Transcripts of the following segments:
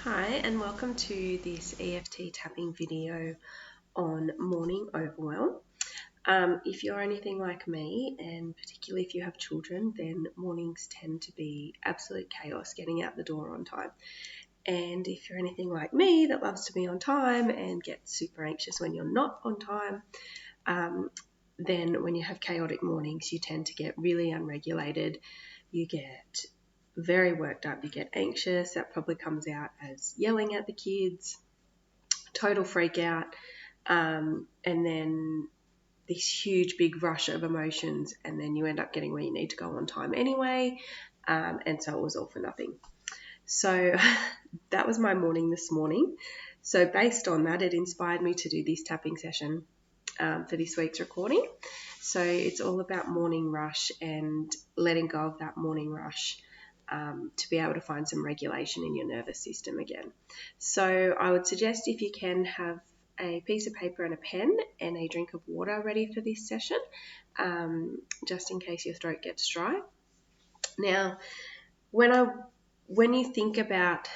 Hi and welcome to this EFT tapping video on morning overwhelm. If you're anything like me, and particularly if you have children, then mornings tend to be absolute chaos getting out the door on time. And if you're anything like me that loves to be on time and gets super anxious when you're not on time, then when you have chaotic mornings, you tend to get really unregulated. You get very worked up, you get anxious. That probably comes out as yelling at the kids, total freak out, and then this huge big rush of emotions, and then you end up getting where you need to go on time anyway, and so it was all for nothing. So that was my morning this morning. So based on that, it inspired me to do this tapping session for this week's recording. So it's all about morning rush and letting go of that morning rush to be able to find some regulation in your nervous system again. So I would suggest, if you can, have a piece of paper and a pen and a drink of water ready for this session, just in case your throat gets dry. Now, when you think about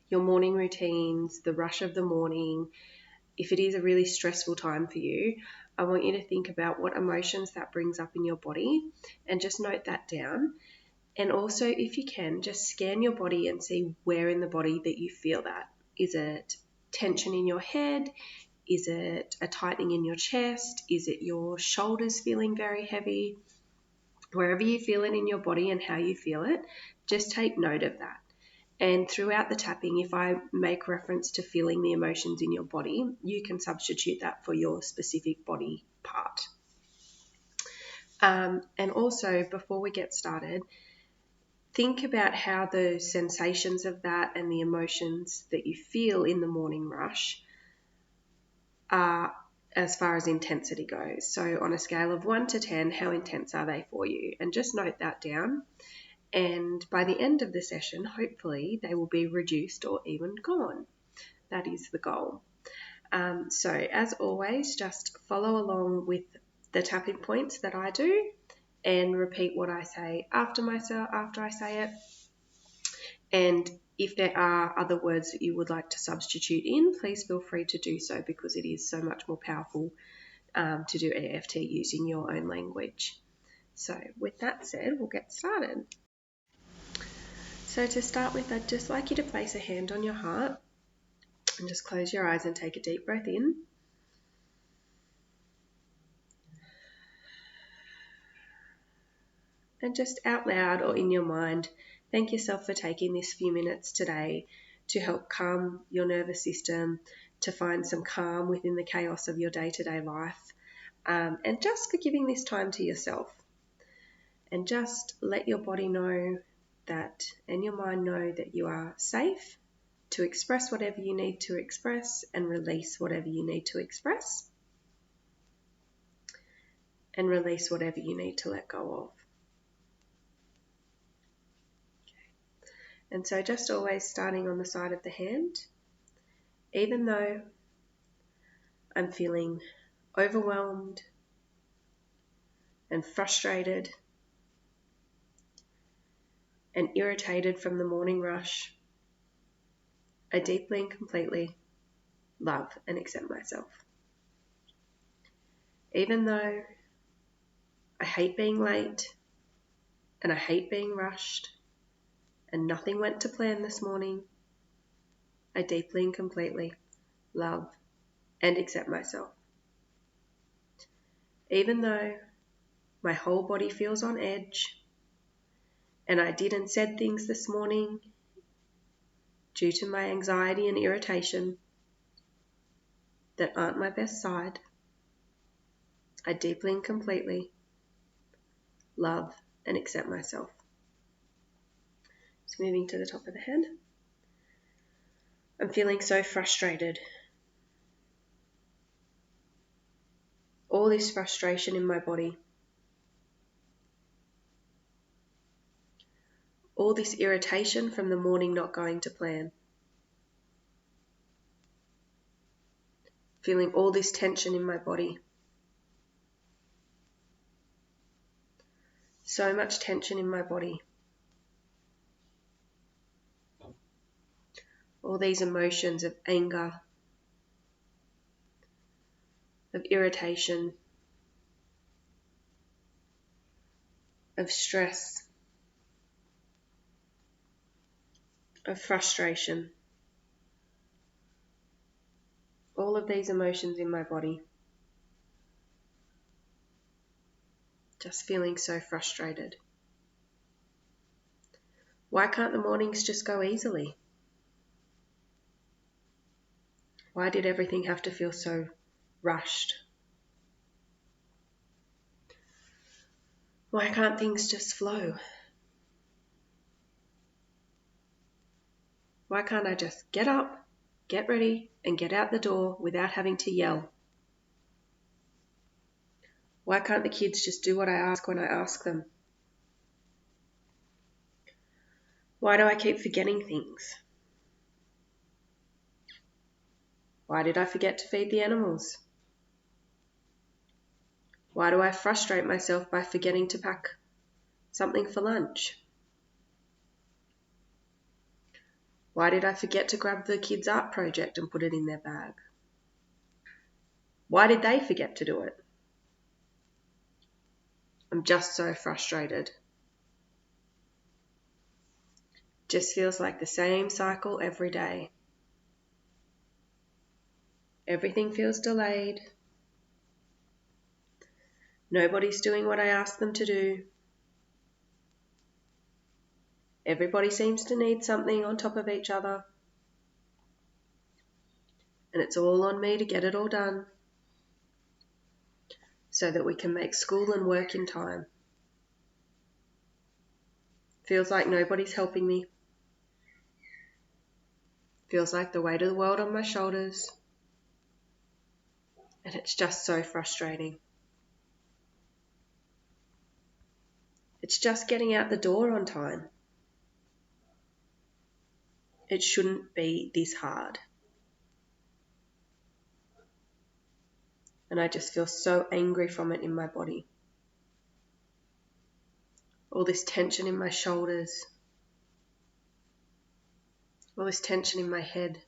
your morning routines, the rush of the morning, if it is a really stressful time for you, I want you to think about what emotions that brings up in your body and just note that down. And also, if you can, just scan your body and see where in the body that you feel that. Is it tension in your head? Is it a tightening in your chest? Is it your shoulders feeling very heavy? Wherever you feel it in your body and how you feel it, just take note of that. And throughout the tapping, if I make reference to feeling the emotions in your body, you can substitute that for your specific body part. And also, before we get started, think about how the sensations of that and the emotions that you feel in the morning rush are as far as intensity goes. So on a scale of 1 to 10, how intense are they for you? And just note that down. And by the end of the session, hopefully they will be reduced or even gone. That is the goal. So as always, just follow along with the tapping points that I do and repeat what I say after I say it. And if there are other words that you would like to substitute in, please feel free to do so, because it is so much more powerful to do EFT using your own language. So with that said, we'll get started. So to start with, I'd just like you to place a hand on your heart and just close your eyes and take a deep breath in. And just out loud or in your mind, thank yourself for taking this few minutes today to help calm your nervous system, to find some calm within the chaos of your day-to-day life, and just for giving this time to yourself. And just let your body know that, and your mind know that you are safe to express whatever you need to express and release whatever you need to express, and release whatever you need to let go of. And so just always starting on the side of the hand, even though I'm feeling overwhelmed and frustrated and irritated from the morning rush, I deeply and completely love and accept myself. Even though I hate being late and I hate being rushed and nothing went to plan this morning, I deeply and completely love and accept myself. Even though my whole body feels on edge and I did and said things this morning due to my anxiety and irritation that aren't my best side, I deeply and completely love and accept myself. Just moving to the top of the hand. I'm feeling so frustrated. All this frustration in my body. All this irritation from the morning not going to plan. Feeling all this tension in my body. So much tension in my body. all these emotions of anger, of irritation, of stress, of frustration, all of these emotions in my body, just feeling so frustrated. Why can't the mornings just go easily? Why did everything have to feel so rushed? Why can't things just flow? Why can't I just get up, get ready, and get out the door without having to yell? Why can't the kids just do what I ask when I ask them? Why do I keep forgetting things? Why did I forget to feed the animals? Why do I frustrate myself by forgetting to pack something for lunch? Why did I forget to grab the kids' art project and put it in their bag? Why did they forget to do it? I'm just so frustrated. Just feels like the same cycle every day. Everything feels delayed. Nobody's doing what I ask them to do. Everybody seems to need something on top of each other. And it's all on me to get it all done so that we can make school and work in time. Feels like nobody's helping me. Feels like the weight of the world on my shoulders. And it's just so frustrating. It's just getting out the door on time. It shouldn't be this hard. And I just feel so angry from it in my body. All this tension in my shoulders. All this tension in my head.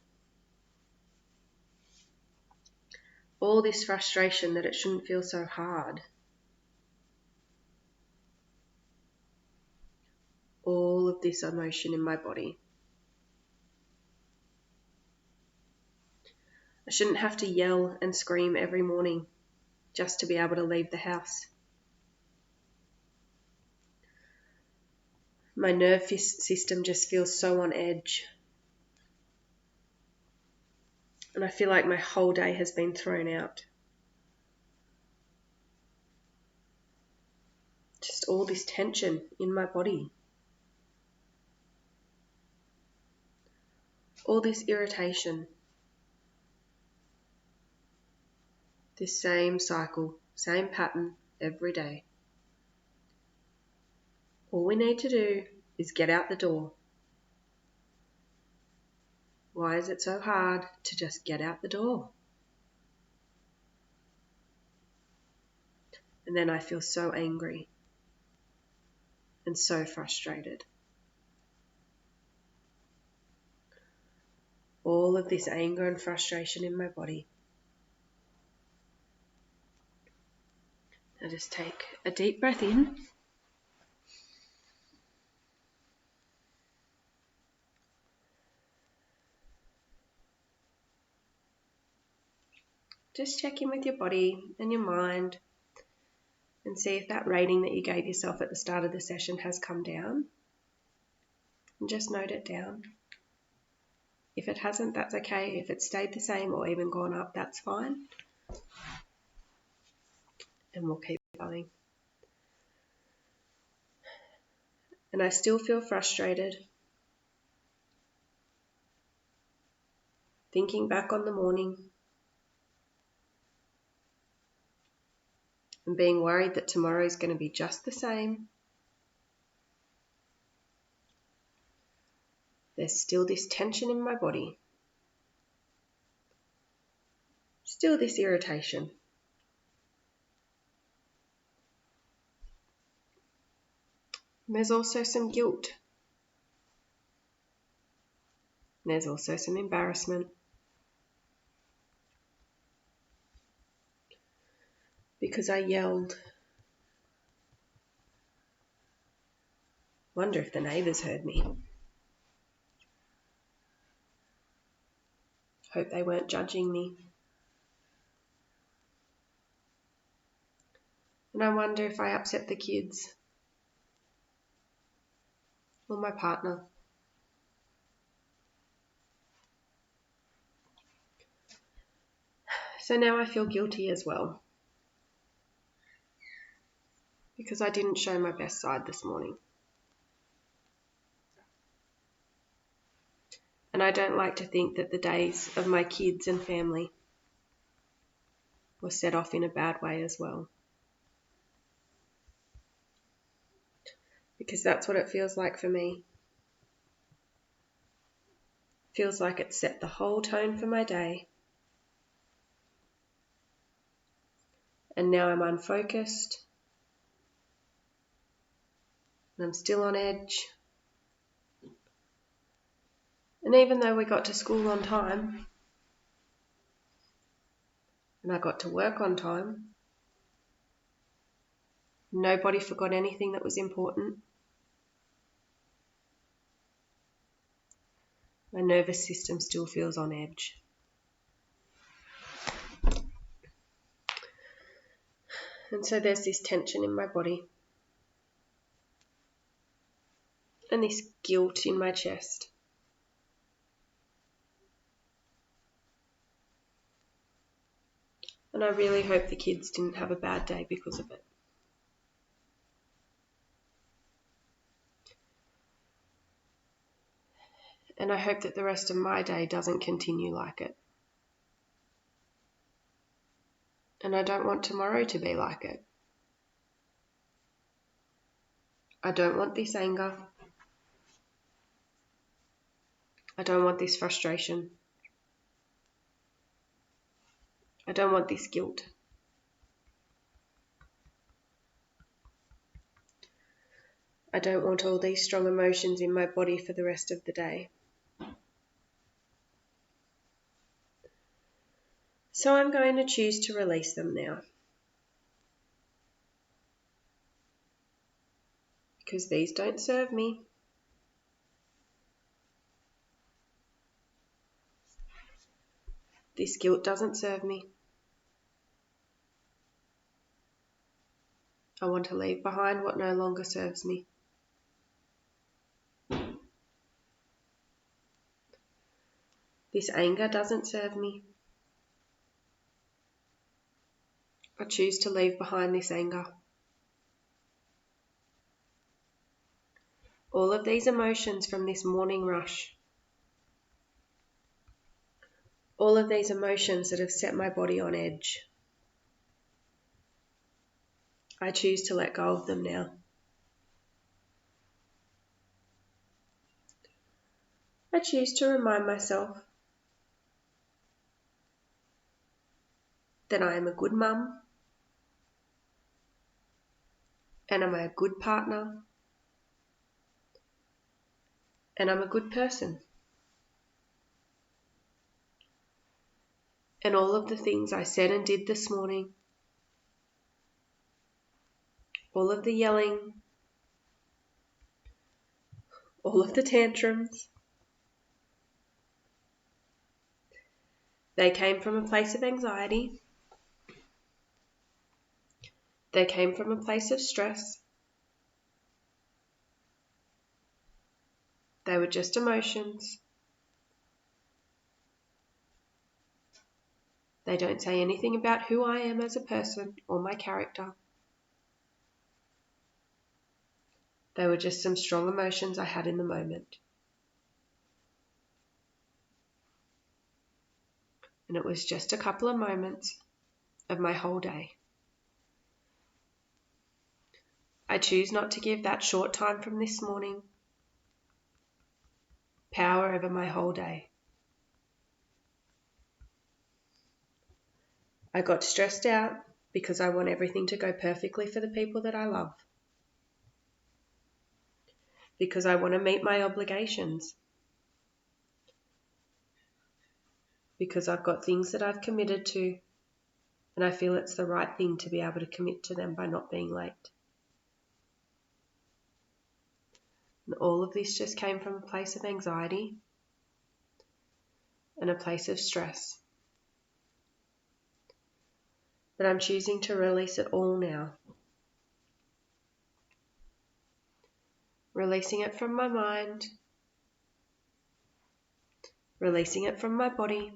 All this frustration that it shouldn't feel so hard. All of this emotion in my body. I shouldn't have to yell and scream every morning just to be able to leave the house. My nervous system just feels so on edge. And I feel like my whole day has been thrown out. Just all this tension in my body. All this irritation. This same cycle, same pattern every day. All we need to do is get out the door. Why is it so hard to just get out the door? And then I feel so angry and so frustrated. All of this anger and frustration in my body. I just take a deep breath in. Just check in with your body and your mind and see if that rating that you gave yourself at the start of the session has come down. And just note it down. If it hasn't, that's okay. If it's stayed the same or even gone up, that's fine. And we'll keep going. And I still feel frustrated. Thinking back on the morning and being worried that tomorrow is going to be just the same. There's still this tension in my body. Still this irritation. And there's also some guilt. And there's also some embarrassment. Because I yelled. Wonder if the neighbours heard me. Hope they weren't judging me. And I wonder if I upset the kids or my partner. So now I feel guilty as well, because I didn't show my best side this morning. And I don't like to think that the days of my kids and family were set off in a bad way as well. Because that's what it feels like for me. It feels like it set the whole tone for my day. And now I'm unfocused. And I'm still on edge. And even though we got to school on time, and I got to work on time, nobody forgot anything that was important. My nervous system still feels on edge. And so there's this tension in my body and this guilt in my chest. And I really hope the kids didn't have a bad day because of it. And I hope that the rest of my day doesn't continue like it. And I don't want tomorrow to be like it. I don't want this anger. I don't want this frustration. I don't want this guilt. I don't want all these strong emotions in my body for the rest of the day. So I'm going to choose to release them now. Because these don't serve me. This guilt doesn't serve me. I want to leave behind what no longer serves me. This anger doesn't serve me. I choose to leave behind this anger. All of these emotions from this morning rush. All of these emotions that have set my body on edge. I choose to let go of them now. I choose to remind myself that I am a good mum, and I'm a good partner, and I'm a good person. And all of the things I said and did this morning, all of the yelling, all of the tantrums, they came from a place of anxiety. They came from a place of stress. They were just emotions. They don't say anything about who I am as a person or my character. They were just some strong emotions I had in the moment. And it was just a couple of moments of my whole day. I choose not to give that short time from this morning power over my whole day. I got stressed out because I want everything to go perfectly for the people that I love. Because I want to meet my obligations. because I've got things that I've committed to, and I feel it's the right thing to be able to commit to them by not being late. And all of this just came from a place of anxiety and a place of stress. But I'm choosing to release it all now. Releasing it from my mind, releasing it from my body,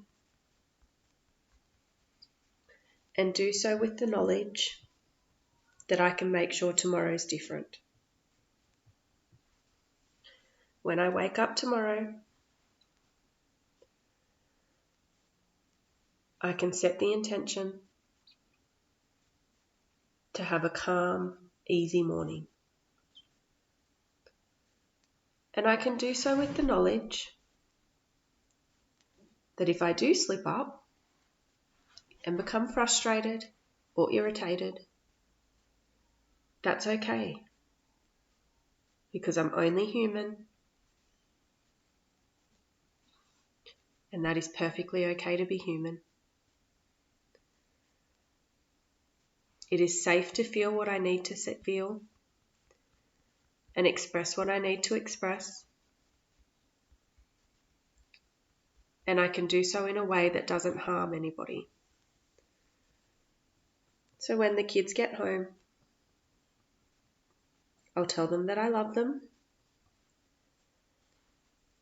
and do so with the knowledge that I can make sure tomorrow's different. When I wake up tomorrow, I can set the intention to have a calm, easy morning. And I can do so with the knowledge that if I do slip up and become frustrated or irritated, that's okay, because I'm only human, and that is perfectly okay to be human. It is safe to feel what I need to feel and express what I need to express. And I can do so in a way that doesn't harm anybody. So when the kids get home, I'll tell them that I love them.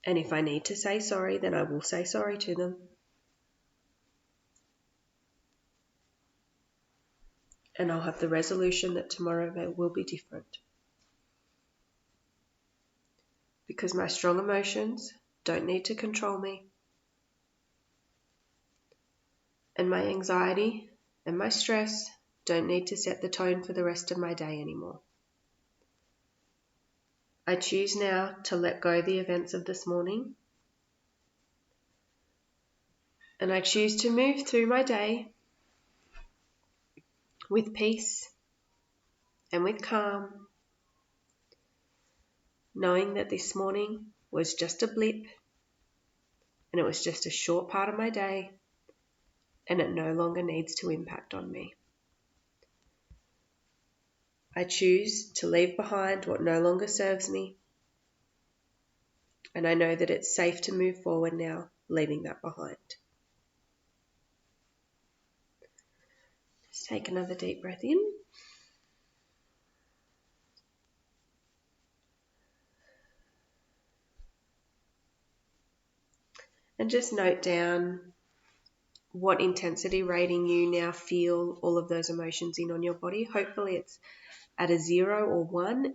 And if I need to say sorry, then I will say sorry to them. And I'll have the resolution that tomorrow will be different. Because my strong emotions don't need to control me. And my anxiety and my stress don't need to set the tone for the rest of my day anymore. I choose now to let go the events of this morning. And I choose to move through my day with peace and with calm, knowing that this morning was just a blip and it was just a short part of my day, and it no longer needs to impact on me. I choose to leave behind what no longer serves me, and I know that it's safe to move forward now, leaving that behind. Just take another deep breath in. And just note down what intensity rating you now feel all of those emotions in on your body. Hopefully it's at a 0 or 1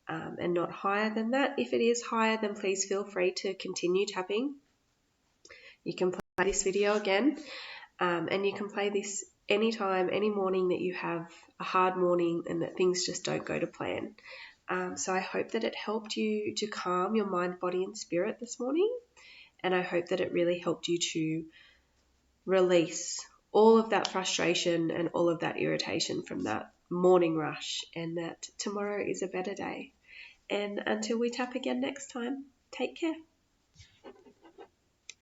and not higher than that. If it is higher, then please feel free to continue tapping. You can play this video again and you can play this anytime, any morning that you have a hard morning and that things just don't go to plan. So I hope that it helped you to calm your mind, body and spirit this morning. And I hope that it really helped you to release all of that frustration and all of that irritation from that morning rush, and that tomorrow is a better day. And until we tap again next time, take care.